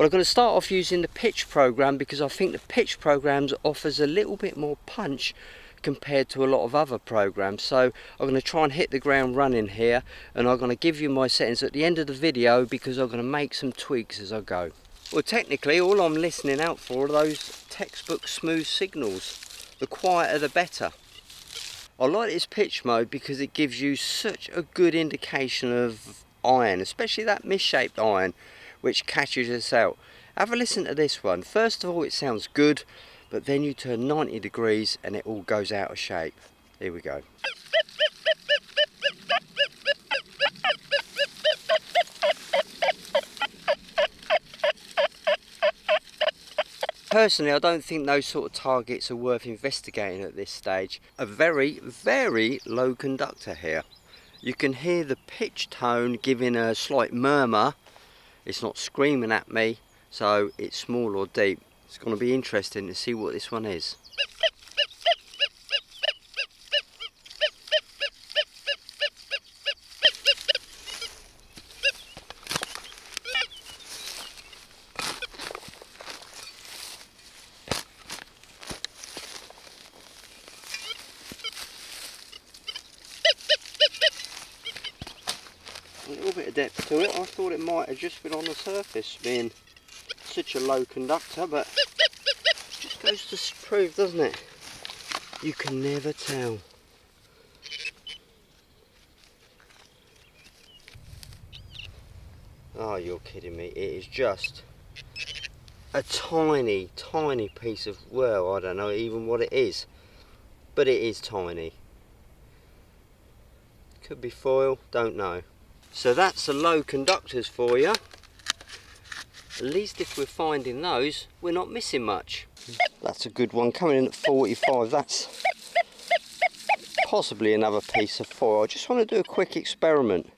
Well, I'm going to start off using the pitch program because I think the pitch programs offers a little bit more punch compared to a lot of other programs. So I'm going to try and hit the ground running here, and I'm going to give you my settings at the end of the video because I'm going to make some tweaks as I go. Well, technically all I'm listening out for are those textbook smooth signals. The quieter the better. I like this pitch mode because it gives you such a good indication of iron, especially that misshaped iron which catches us out. Have a listen to this one. First of all, it sounds good, but then you turn 90 degrees and it all goes out of shape. Here we go. Personally, I don't think those sort of targets are worth investigating at this stage. A very, very low conductor here. You can hear the pitch tone giving a slight murmur. It's not screaming at me, so it's small or deep. It's going to be interesting to see what this one is. A little bit of depth to it. I thought it might have just been on the surface being such a low conductor, but it just goes to prove, doesn't it? You can never tell. Oh, you're kidding me. It is just a tiny, tiny piece of, well, I don't know even what it is, but it is tiny. Could be foil, don't know. So that's the low conductors for you. At least if we're finding those, we're not missing much. That's a good one, coming in at 45. That's possibly another piece of foil. I just want to do a quick experiment.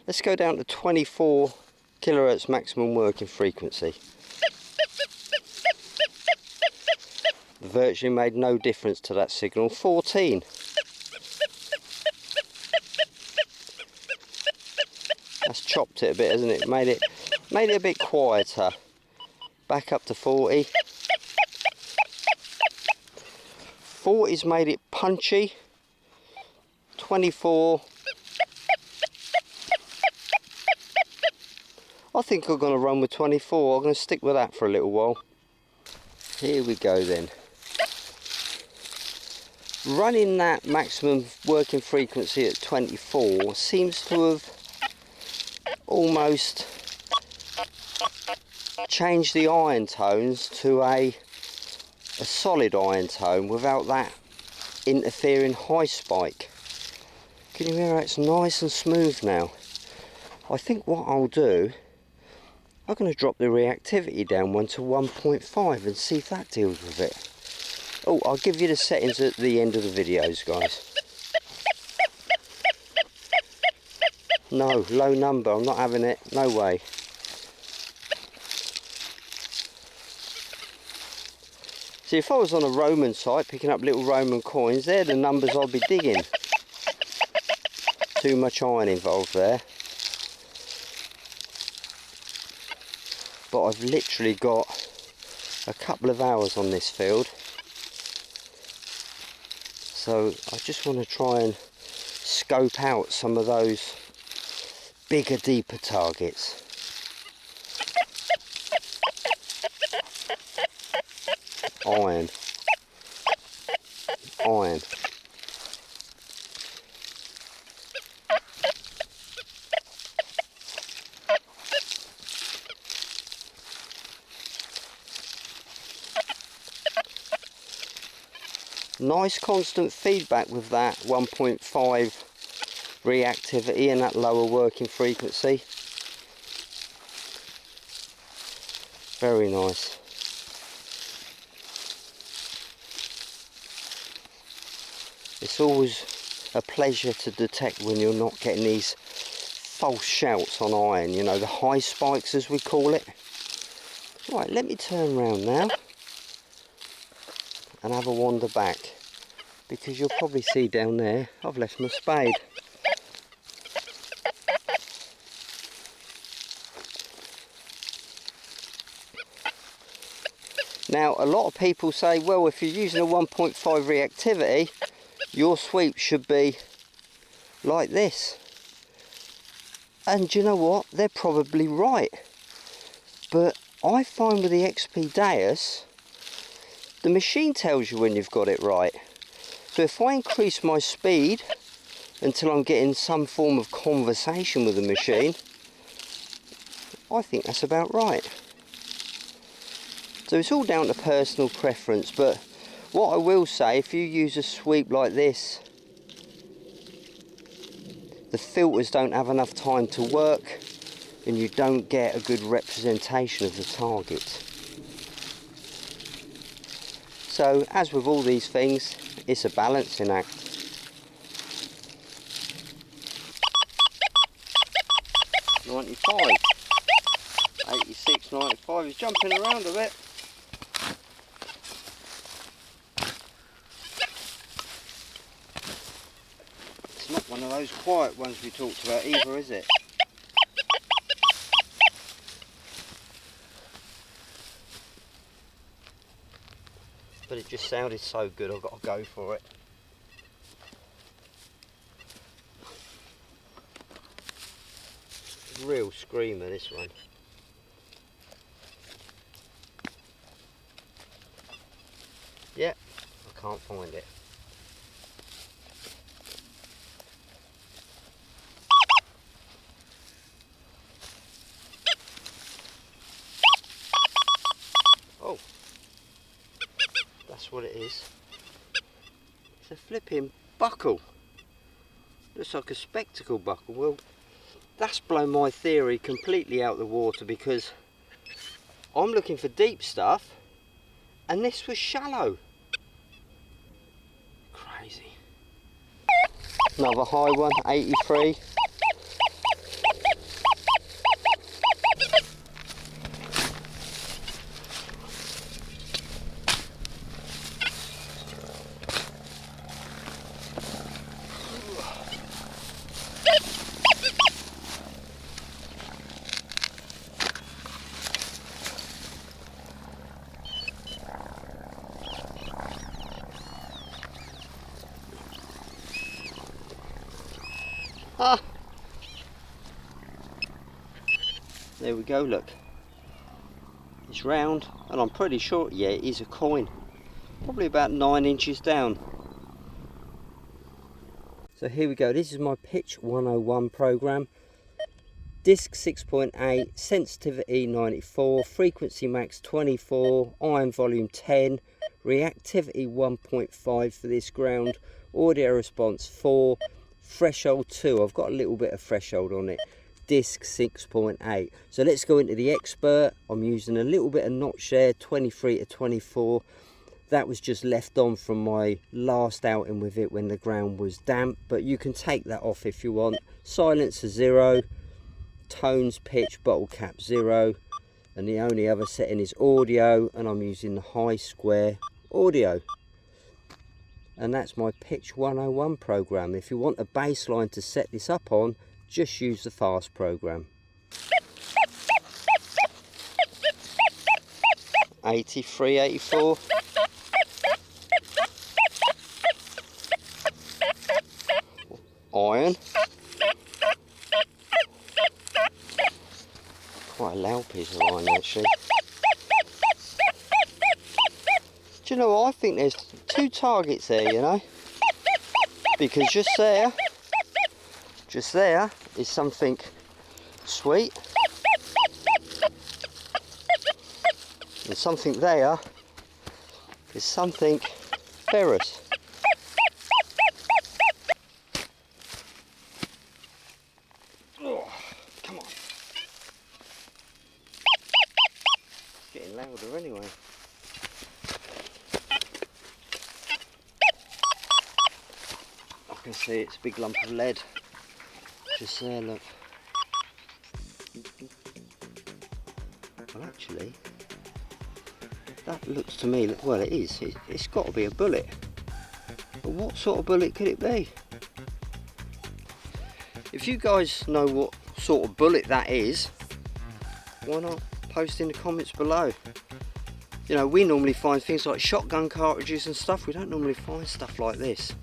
Let's go down to 24 kilohertz maximum working frequency. Virtually made no difference to that signal. 14. That's chopped it a bit, hasn't it? Made it a bit quieter. Back up to 40. 40's made it punchy. 24. I think I'm going to run with 24. I'm going to stick with that for a little while. Here we go then. Running that maximum working frequency at 24 seems to have almost changed the iron tones to a solid iron tone without that interfering high spike. Can you hear how it's nice and smooth now? I think what I'll do, I'm going to drop the reactivity down one to 1.5 and see if that deals with it. Oh, I'll give you the settings at the end of the videos, guys. No, low number, I'm not having it, no way. See, if I was on a Roman site picking up little Roman coins, they're the numbers I'd be digging. Too much iron involved there. But I've literally got a couple of hours on this field. So I just want to try and scope out some of those bigger, deeper targets. Iron. Iron. Nice constant feedback with that 1.5 reactivity and that lower working frequency. Very nice. It's always a pleasure to detect when you're not getting these false shouts on iron, you know, the high spikes as we call it. Right, let me turn around now and have a wander back, because you'll probably see down there I've left my spade. Now a lot of people say, well, if you're using a 1.5 reactivity, your sweep should be like this. And do you know what? They're probably right. But I find with the XP Deus, the machine tells you when you've got it right. So if I increase my speed until I'm getting some form of conversation with the machine, I think that's about right. So it's all down to personal preference, but what I will say, if you use a sweep like this, the filters don't have enough time to work and you don't get a good representation of the target. So as with all these things, it's a balancing act. $95, $86, $95, he's jumping around a bit. It's not one of those quiet ones we talked about either, is it? But it just sounded so good, I've got to go for it. Real screamer, this one. Yeah, I can't find it. Oh, that's what it is. It's a flipping buckle. Looks like a spectacle buckle. Well, that's blown my theory completely out the water, because I'm looking for deep stuff and this was shallow. Crazy. Another high one, 83. Ah, there we go, look. It's round, and I'm pretty sure, yeah, it is a coin. Probably about 9 inches down. So here we go, this is my Pitch 101 program. Disc 6.8, sensitivity 94, frequency max 24, iron volume 10, reactivity 1.5 for this ground, audio response 4, threshold 2, I've got a little bit of threshold on it, disc 6.8. So let's go into the expert. I'm using a little bit of notch share, 23 to 24. That was just left on from my last outing with it when the ground was damp, but you can take that off if you want. Silencer 0, tones, pitch, bottle cap 0, and the only other setting is audio, and I'm using the high square audio. And that's my Pitch 101 program. If you want a baseline to set this up on, just use the fast program. 83, 84. Iron. Quite a loud piece of iron actually. Do you know what? I think there's 2 targets there, you know, because just there is something sweet, and something there is something ferrous. Oh, come on. It's getting louder anyway. I can see it's a big lump of lead. Just there, look. Well, actually, that looks to me, well, it is. It's got to be a bullet. But what sort of bullet could it be? If you guys know what sort of bullet that is, why not post in the comments below? You know, we normally find things like shotgun cartridges and stuff. We don't normally find stuff like this.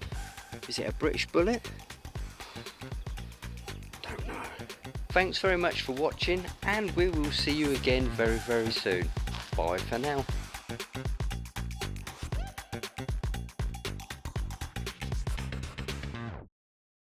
Is it a British bullet? Don't know. Thanks very much for watching, and we will see you again very, very soon. Bye for now.